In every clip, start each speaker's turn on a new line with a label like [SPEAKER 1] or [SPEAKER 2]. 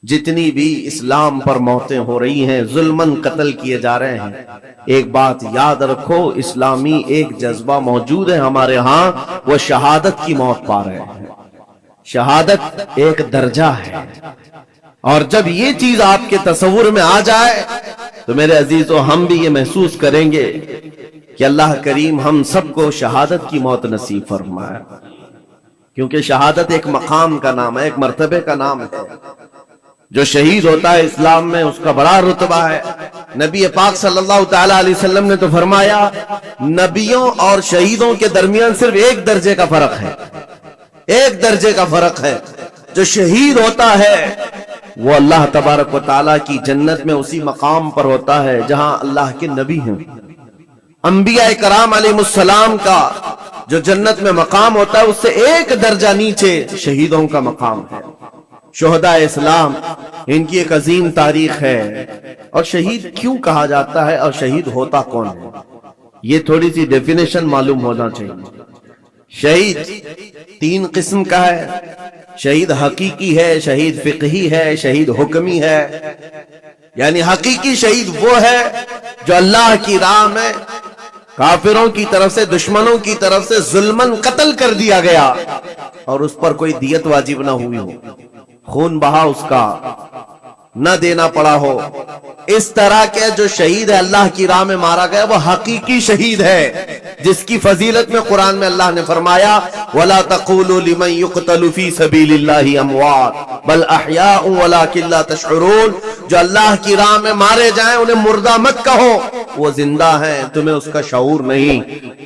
[SPEAKER 1] جتنی بھی اسلام پر موتیں ہو رہی ہیں، ظلماً قتل کیے جا رہے ہیں، ایک بات یاد رکھو، اسلامی ایک جذبہ موجود ہے ہمارے ہاں، وہ شہادت کی موت پا رہے ہیں۔ شہادت ایک درجہ ہے، اور جب یہ چیز آپ کے تصور میں آ جائے تو میرے عزیزو ہم بھی یہ محسوس کریں گے کہ اللہ کریم ہم سب کو شہادت کی موت نصیب فرمائے، کیونکہ شہادت ایک مقام کا نام ہے، ایک مرتبے کا نام ہے۔ جو شہید ہوتا ہے اسلام میں اس کا بڑا رتبہ ہے۔ نبی پاک صلی اللہ تعالی علیہ وسلم نے تو فرمایا نبیوں اور شہیدوں کے درمیان صرف ایک درجے کا فرق ہے، ایک درجے کا فرق ہے۔ جو شہید ہوتا ہے وہ اللہ تبارک و تعالیٰ کی جنت میں اسی مقام پر ہوتا ہے جہاں اللہ کے نبی ہیں۔ انبیاء کرام علیہ السلام کا جو جنت میں مقام ہوتا ہے اس سے ایک درجہ نیچے شہیدوں کا مقام ہے۔ شہداء اسلام ان کی ایک عظیم تاریخ ہے، اور شہید کیوں کہا جاتا ہے اور شہید ہوتا کون ہے، یہ تھوڑی سی ڈیفینیشن معلوم ہونا چاہیے۔ شہید تین قسم کا ہے، شہید حقیقی ہے، شہید فقہی ہے، شہید حکمی ہے۔ یعنی حقیقی شہید وہ ہے جو اللہ کی راہ میں کافروں کی طرف سے، دشمنوں کی طرف سے ظلماً قتل کر دیا گیا اور اس پر کوئی دیت واجب نہ ہوئی ہو، خون بہا اس کا نہ دینا پڑا ہو، اس طرح کے جو شہید ہے اللہ کی راہ میں مارا گیا وہ حقیقی شہید ہے، جس کی فضیلت میں قرآن میں اللہ نے فرمایا وَلَا تَقُولُوا لِمَنْ يُقْتَلُ فِي سَبِيلِ اللَّهِ أَمْوَاتٌ بَلْ أَحْيَاءٌ وَلَكِنْ لَا تَشْعُرُونَ۔ جو اللہ کی راہ میں مارے جائیں انہیں مردہ مت کہو، وہ زندہ ہیں، تمہیں اس کا شعور نہیں۔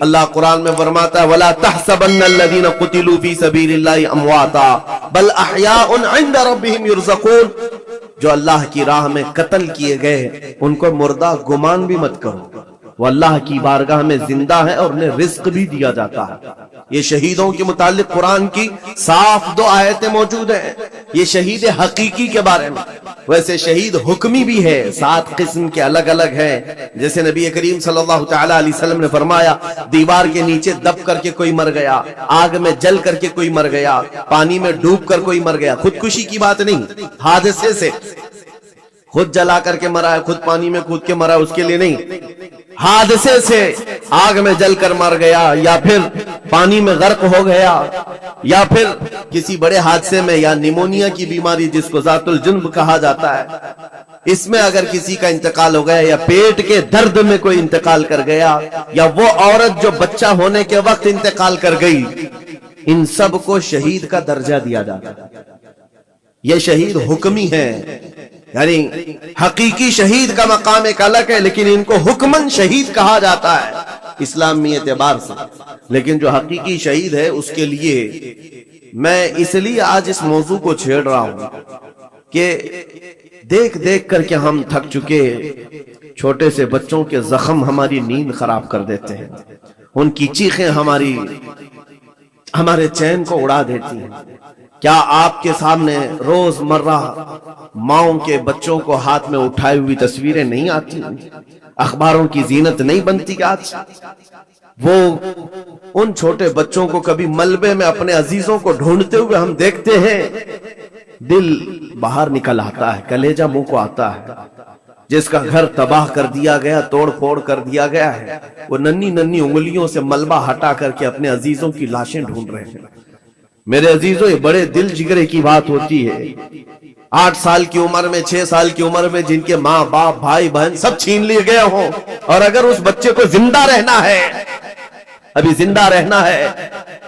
[SPEAKER 1] اللہ قرآن میں فرماتا ہے وَلَا تَحْسَبَنَّ الَّذِينَ قُتِلُوا فِي سَبِيلِ اللَّهِ أَمْوَاتًا بَلْ أَحْيَاءٌ عِنْدَ رَبِّهِمْ يُرْزَقُونَ۔ جو اللہ کی راہ میں قتل کیے گئے ان کو مردہ گمان بھی مت کرو، وہ اللہ کی بارگاہ میں زندہ ہے اور انہیں رزق بھی دیا جاتا ہے۔ یہ شہیدوں کے متعلق قرآن کی صاف دو آیتیں موجود ہیں، یہ شہید حقیقی کے بارے میں۔ ویسے شہید حکمی بھی ہے، 7 قسم کے الگ الگ ہیں، جیسے نبی کریم صلی اللہ تعالی علیہ وسلم نے فرمایا دیوار کے نیچے دب کر کے کوئی مر گیا، آگ میں جل کر کے کوئی مر گیا، پانی میں ڈوب کر کوئی مر گیا، خودکشی کی بات نہیں، حادثے سے خود جلا کر کے مرا ہے، خود پانی میں کود کے مرا، اس کے لیے نہیں، حادثے سے آگ میں جل کر مر گیا، یا پھر پانی میں غرق ہو گیا، یا پھر کسی بڑے حادثے میں، یا نیمونیا کی بیماری جس کو ذات الجنب کہا جاتا ہے، اس میں اگر کسی کا انتقال ہو گیا، یا پیٹ کے درد میں کوئی انتقال کر گیا، یا وہ عورت جو بچہ ہونے کے وقت انتقال کر گئی، ان سب کو شہید کا درجہ دیا جاتا ہے۔ یہ شہید حکمی ہے، یعنی حقیقی شہید کا مقام ایک الگ ہے، لیکن ان کو حکمن شہید کہا جاتا ہے اسلامی اعتبار سے۔ لیکن جو حقیقی شہید ہے اس کے لیے میں اس لیے آج اس موضوع کو چھیڑ رہا ہوں کہ دیکھ دیکھ کر کے ہم تھک چکے، چھوٹے سے بچوں کے زخم ہماری نیند خراب کر دیتے ہیں، ان کی چیخیں ہمارے چین کو اڑا دیتی ہیں۔ کیا آپ کے سامنے روز مرہ ماؤں کے بچوں کو ہاتھ میں اٹھائے ہوئی تصویریں نہیں آتی، اخباروں کی زینت نہیں بنتی؟ آج وہ ان چھوٹے بچوں کو کبھی ملبے میں اپنے عزیزوں کو ڈھونڈتے ہوئے ہم دیکھتے ہیں، دل باہر نکل آتا ہے، کلیجہ منہ کو آتا ہے۔ جس کا گھر تباہ کر دیا گیا، توڑ پھوڑ کر دیا گیا ہے، وہ ننھی ننھی انگلیوں سے ملبہ ہٹا کر کے اپنے عزیزوں کی لاشیں ڈھونڈ رہے ہیں۔ میرے عزیزوں یہ بڑے دل جگرے کی بات ہوتی ہے، 8 سال کی عمر میں، 6 سال کی عمر میں جن کے ماں باپ بھائی بہن سب چھین لیے گئے ہوں، اور اگر اس بچے کو زندہ رہنا ہے، ابھی زندہ رہنا ہے،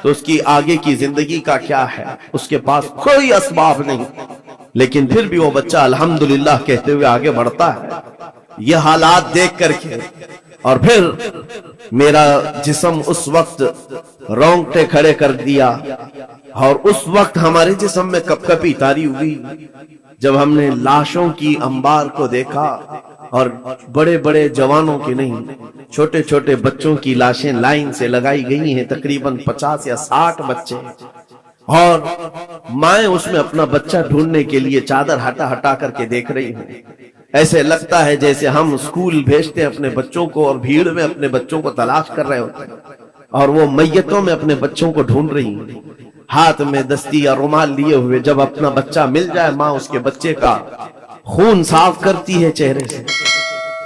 [SPEAKER 1] تو اس کی آگے کی زندگی کا کیا ہے؟ اس کے پاس کوئی اسباب نہیں، لیکن پھر بھی وہ بچہ الحمدللہ کہتے ہوئے آگے بڑھتا ہے۔ یہ حالات دیکھ کر کے اور پھر میرا جسم اس وقت رونگٹے کھڑے کر دیا، اور اس وقت ہمارے جسم میں کپ کپی طاری ہوئی جب ہم نے لاشوں کی انبار کو دیکھا، اور بڑے بڑے جوانوں کی نہیں، چھوٹے چھوٹے بچوں کی لاشیں لائن سے لگائی گئی ہیں، تقریباً 50 یا 60 بچے، اور مائیں اس میں اپنا بچہ ڈھونڈنے کے لیے چادر ہٹا ہٹا کر کے دیکھ رہی ہوں۔ ایسے لگتا ہے جیسے ہم اسکول بھیجتے ہیں اپنے بچوں کو، اور بھیڑ میں اپنے بچوں کو تلاش کر رہے ہوتے ہیں، اور وہ میتوں میں اپنے بچوں کو ڈھونڈ رہی ہیں۔ ہاتھ میں دستی یا رومال لیے ہوئے جب اپنا بچہ مل جائے، ماں اس کے بچے کا خون صاف کرتی ہے چہرے سے،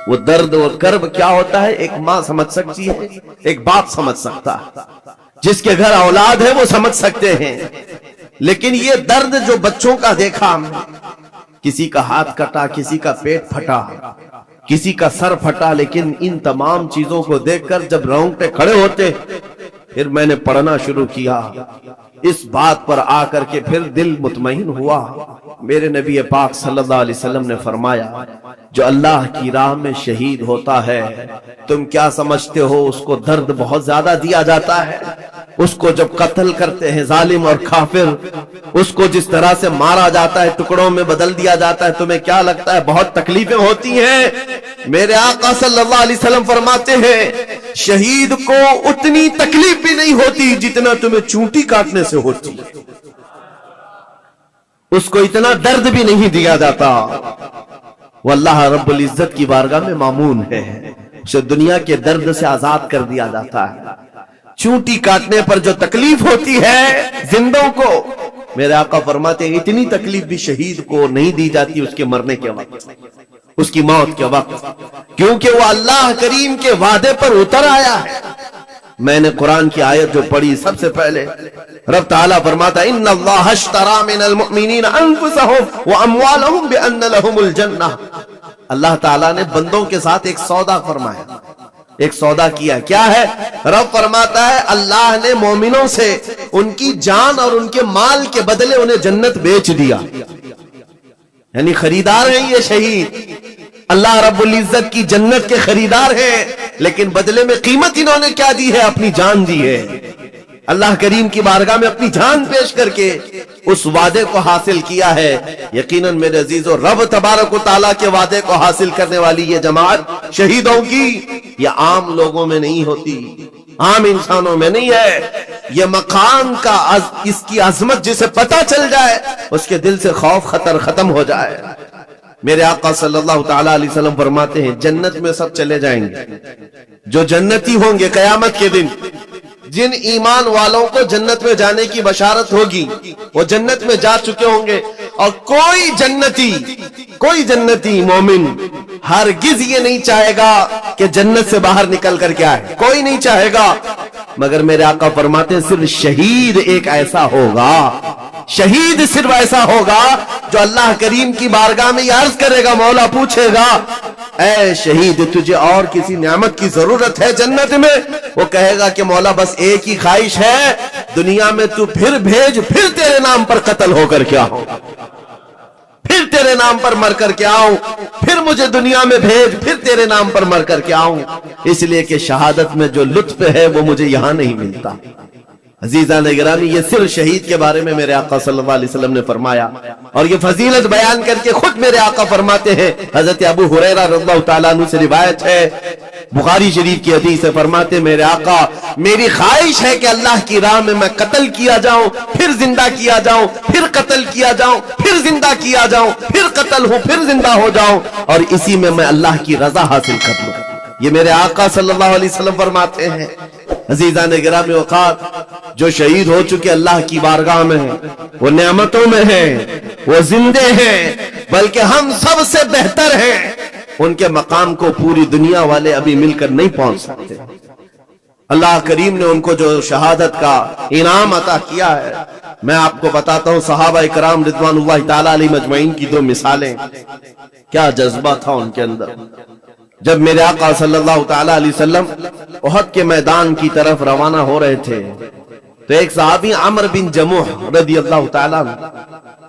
[SPEAKER 1] وہ درد اور کرب کیا ہوتا ہے ایک ماں سمجھ سکتی ہے، ایک باپ سمجھ سکتا ہے، جس کے گھر اولاد ہے وہ سمجھ سکتے ہیں۔ لیکن یہ درد جو بچوں کا دیکھا ہم نے، کسی کا ہاتھ کٹا، کسی کا پیٹ پھٹا، کسی کا سر پھٹا، لیکن ان تمام چیزوں کو دیکھ کر جب رونگٹے کھڑے ہوتے، پھر میں نے پڑھنا شروع کیا، اس بات پر آ کر کے پھر دل مطمئن ہوا۔ میرے نبی پاک صلی اللہ علیہ وسلم نے فرمایا، جو اللہ کی راہ میں شہید ہوتا ہے، تم کیا سمجھتے ہو اس کو درد بہت زیادہ دیا جاتا ہے؟ اس کو جب قتل کرتے ہیں ظالم اور کافر، اس کو جس طرح سے مارا جاتا ہے، ٹکڑوں میں بدل دیا جاتا ہے، تمہیں کیا لگتا ہے بہت تکلیفیں ہوتی ہیں؟ میرے آقا صلی اللہ علیہ وسلم فرماتے ہیں، شہید کو اتنی تکلیف بھی نہیں ہوتی جتنا تمہیں چونٹی کاٹنے سے ہوتی، اس کو اتنا درد بھی نہیں دیا جاتا۔ وہ اللہ رب العزت کی بارگاہ میں مامون ہے، اسے دنیا کے درد سے آزاد کر دیا جاتا ہے۔ چونٹی کاٹنے پر جو تکلیف ہوتی ہے زندوں کو، میرے آقا فرماتے ہیں اتنی تکلیف بھی شہید کو نہیں دی جاتی اس کے مرنے کے وقت، اس کی موت کے وقت، کیونکہ وہ اللہ کریم کے وعدے پر اتر آیا ہے۔ میں نے قرآن کی آیت جو پڑھی سب سے پہلے، رب تعالیٰ فرماتا ان اللہ اشترى من المؤمنین انفسهم واموالهم بان لهم الجنہ، اللہ تعالیٰ نے بندوں کے ساتھ ایک سودا فرمایا، ایک سودا کیا، کیا ہے؟ رب فرماتا ہے اللہ نے مومنوں سے ان کی جان اور ان کے مال کے بدلے انہیں جنت بیچ دیا، یعنی خریدار ہیں یہ شہید، اللہ رب العزت کی جنت کے خریدار ہیں، لیکن بدلے میں قیمت انہوں نے کیا دی ہے؟ اپنی جان دی ہے۔ اللہ کریم کی بارگاہ میں اپنی جان پیش کر کے اس وعدے کو حاصل کیا ہے۔ یقیناً میرے عزیزو، رب تبارک و تعالیٰ کے وعدے کو حاصل کرنے والی یہ جماعت شہیدوں کی، یہ عام لوگوں میں نہیں ہوتی، عام انسانوں میں نہیں ہے۔ یہ مقام کا اس کی عظمت جسے پتہ چل جائے، اس کے دل سے خوف خطر ختم ہو جائے۔ میرے آقا صلی اللہ تعالیٰ علیہ وسلم فرماتے ہیں جنت میں سب چلے جائیں گے، جو جنتی ہوں گے قیامت کے دن، جن ایمان والوں کو جنت میں جانے کی بشارت ہوگی وہ جنت میں جا چکے ہوں گے، اور کوئی جنتی مومن ہرگز یہ نہیں چاہے گا کہ جنت سے باہر نکل کر کے آئے، کوئی نہیں چاہے گا، مگر میرے آقا فرماتے ہیں صرف شہید ایک ایسا ہوگا، شہید صرف ایسا ہوگا جو اللہ کریم کی بارگاہ میں یہ عرض کرے گا، مولا پوچھے گا اے شہید تجھے اور کسی نعمت کی ضرورت ہے جنت میں؟ وہ کہے گا کہ مولا بس ایک ہی خواہش ہے، دنیا میں تو پھر بھیج، پھر تیرے نام پر قتل ہو کر کے آؤں، پھر تیرے نام پر مر کر کے آؤں، پھر مجھے دنیا میں بھیج، پھر تیرے نام پر مر کر کے آؤں، اس لیے کہ شہادت میں جو لطف ہے وہ مجھے یہاں نہیں ملتا۔ عزیزان گرامی، یہ صرف شہید کے بارے میں میرے آقا صلی اللہ علیہ وسلم نے فرمایا، اور یہ فضیلت بیان کر کے خود میرے آقا فرماتے ہیں، حضرت ابو ہریرہ رضی اللہ تعالیٰ عنہ سے روایت ہے، بخاری شریف کی حدیث ہے، فرماتے ہیں میرے آقا میری خواہش ہے کہ اللہ کی راہ میں قتل کیا جاؤں، پھر زندہ کیا جاؤں، پھر قتل کیا جاؤں، پھر زندہ کیا جاؤں، پھر قتل ہوں، پھر زندہ ہو جاؤں، اور اسی میں اللہ کی رضا حاصل کر لوں۔ یہ میرے آقا صلی اللہ علیہ وسلم فرماتے ہیں۔ عزیزان گرامی اوقات، جو شہید ہو چکے اللہ کی بارگاہ میں ہیں، وہ نعمتوں میں ہیں، وہ زندے ہیں، بلکہ ہم سب سے بہتر ہیں، ان کے مقام کو پوری دنیا والے ابھی مل کر نہیں پہنچ سکتے۔ اللہ کریم نے ان کو جو شہادت کا انعام عطا کیا ہے، میں آپ کو بتاتا ہوں صحابہ کرام رضوان اللہ تعالیٰ علیہ مجمعین کی دو مثالیں، کیا جذبہ تھا ان کے اندر۔ جب میرے آقا صلی اللہ تعالیٰ علیہ وسلم احد کے میدان کی طرف روانہ ہو رہے تھے، تو ایک صحابی عمرو بن جموح رضی اللہ تعالیٰ عنہ،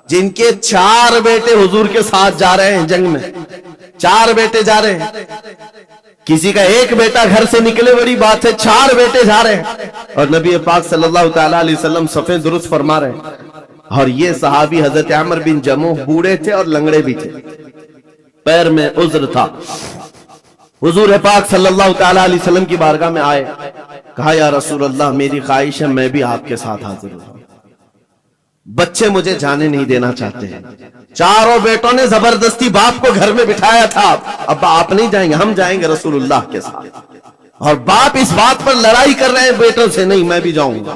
[SPEAKER 1] جن کے 4 بیٹے حضور کے ساتھ جا رہے ہیں جنگ میں، 4 بیٹے جا رہے ہیں، کسی کا ایک بیٹا گھر سے نکلے بڑی بات ہے، 4 بیٹے جا رہے ہیں، اور نبی پاک صلی اللہ تعالیٰ علیہ وسلم صفیں درست فرما رہے ہیں، اور یہ صحابی حضرت عمرو بن جموح بوڑھے تھے اور لنگڑے بھی تھے، پیر میں عذر تھا۔ حضور پاک صلی اللہ تعالیٰ علیہ وسلم کی بارگاہ میں آئے، کہا یا رسول اللہ میری خواہش ہے میں بھی آپ کے ساتھ حاضر ہوں، بچے مجھے جانے نہیں دینا چاہتے ہیں، 4 بیٹوں نے زبردستی باپ کو گھر میں بٹھایا تھا، اب آپ نہیں جائیں گے، ہم جائیں گے رسول اللہ کے ساتھ، اور باپ اس بات پر لڑائی کر رہے ہیں بیٹوں سے، نہیں میں بھی جاؤں گا۔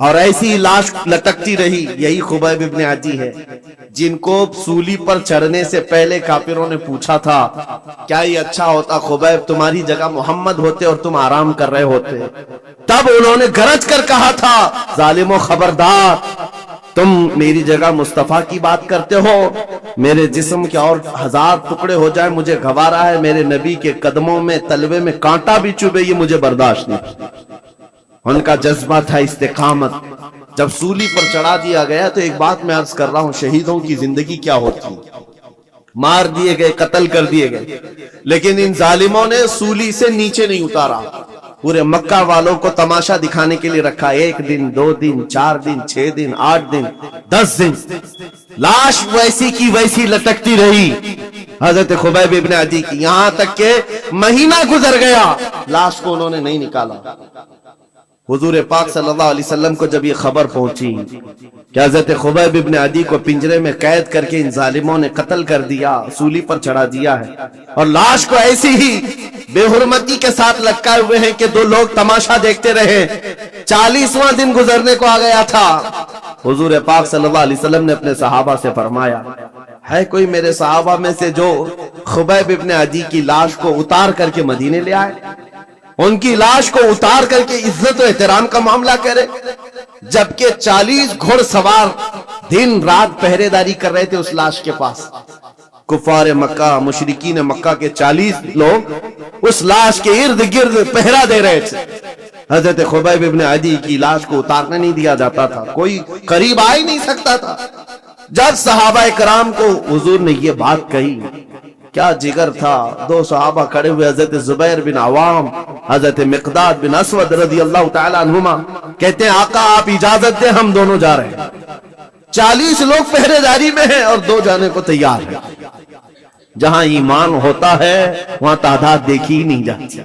[SPEAKER 1] اور ایسی لاش لٹکتی رہی. یہی خبیب ابن عدی ہے جن کو سولی پر چڑھنے سے پہلے کافروں نے پوچھا تھا کیا یہ اچھا ہوتا خبیب تمہاری جگہ محمد ہوتے اور تم آرام کر رہے ہوتے. تب انہوں نے گرج کر کہا تھا ظالمو خبردار، تم میری جگہ مصطفیٰ کی بات کرتے ہو، میرے جسم کے اور 1000 ٹکڑے ہو جائے مجھے گوارا ہے، میرے نبی کے قدموں میں تلوے میں کانٹا بھی چبھے یہ مجھے برداشت نہیں. ان کا جذبہ تھا استقامت. جب سولی پر چڑھا دیا گیا تو ایک بات میں عرض کر رہا ہوں، شہیدوں کی زندگی کیا ہوتی، مار دیے گئے، قتل کر دیے گئے، لیکن ان ظالموں نے سولی سے نیچے نہیں اتارا. پورے مکہ والوں کو تماشا دکھانے کے لیے رکھا. 1 دن 2 دن 4 دن 6 دن 8 دن 10 دن لاش ویسی کی ویسی لٹکتی رہی حضرت خبیب ابن عدی کی، یہاں تک کہ مہینہ گزر گیا لاش کو انہوں نے نہیں نکالا. حضور پاک صلی اللہ علیہ وسلم کو جب یہ خبر پہنچی کہ حضرت خبیب ابن عدی کو پنجرے میں قید کر کے ان ظالموں نے قتل کر دیا، سولی پر چڑھا دیا ہے، اور لاش کو ایسی ہی بے حرمتی کے ساتھ لٹکائے ہوئے ہیں کہ 2 لوگ تماشا دیکھتے رہے. 40واں دن گزرنے کو آ گیا تھا. حضور پاک صلی اللہ علیہ وسلم نے اپنے صحابہ سے فرمایا ہے کوئی میرے صحابہ میں سے جو خبیب ابن عدی کی لاش کو اتار کر کے مدینے لے آئے، ان کی لاش کو اتار کر کے عزت و احترام کا معاملہ کرے، جبکہ 40 گھڑ سوار دن رات پہرے داری کر رہے تھے اس لاش کے پاس. کفار مکہ، مشرکین مکہ کے 40 لوگ اس لاش کے ارد گرد پہرا دے رہے تھے. حضرت خبیب ابن عدی کی لاش کو اتارنے نہیں دیا جاتا تھا، کوئی قریب آ ہی نہیں سکتا تھا. جب صحابہ کرام کو حضور نے یہ بات کہی، کیا جگر تھا. 2 صحابہ کھڑے ہوئے، حضرت زبیر بن عوام، حضرت مقداد بن اسود رضی اللہ تعالی عنہما، کہتے ہیں آقا آپ اجازت دیں ہم دونوں جا رہے ہیں. 40 لوگ پہرے داری میں ہیں اور 2 جانے کو تیار ہیں. جہاں ایمان ہوتا ہے وہاں تعداد دیکھی ہی نہیں جاتی.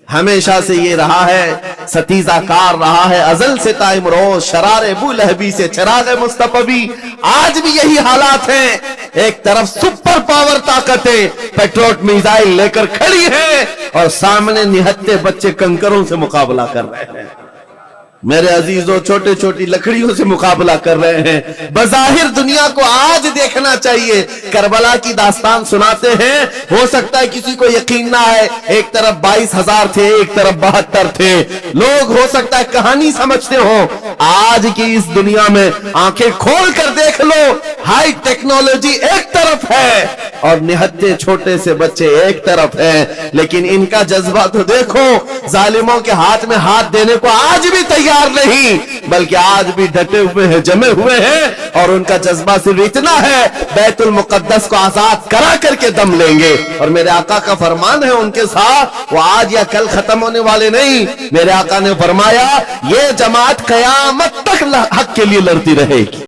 [SPEAKER 1] ہمیشہ سے یہ رہا ہے، ستیزہ کار رہا ہے ازل سے تا امروز، شرار ابو لہبی سے چراغ مصطفی. آج بھی یہی حالات ہیں. ایک طرف سپر پاور طاقتیں پیٹروٹ میزائل لے کر کھڑی ہیں اور سامنے نہتے بچے کنکروں سے مقابلہ کر رہے ہیں. میرے عزیزوں چھوٹے چھوٹی لکڑیوں سے مقابلہ کر رہے ہیں. بظاہر دنیا کو آج دیکھنا چاہیے. کربلا کی داستان سناتے ہیں، ہو سکتا ہے کسی کو یقین نہ آئے، ایک طرف 22,000 تھے، ایک طرف 72 تھے. لوگ ہو سکتا ہے کہانی سمجھتے ہوں. آج کی اس دنیا میں آنکھیں کھول کر دیکھ لو، ہائی ٹیکنالوجی ایک طرف ہے اور نہتے چھوٹے سے بچے ایک طرف ہیں، لیکن ان کا جذبہ تو دیکھو. ظالموں کے ہاتھ میں ہاتھ دینے کو آج بھی تیار نہیں، بلکہ آج بھی ڈٹے ہوئے ہیں، جمے ہوئے ہیں، اور ان کا جذبہ صرف اتنا ہے بیت المقدس کو آزاد کرا کر کے دم لیں گے. اور میرے آقا کا فرمان ہے ان کے ساتھ، وہ آج یا کل ختم ہونے والے نہیں. میرے آقا نے فرمایا یہ جماعت قیامت تک حق کے لیے لڑتی رہے گی.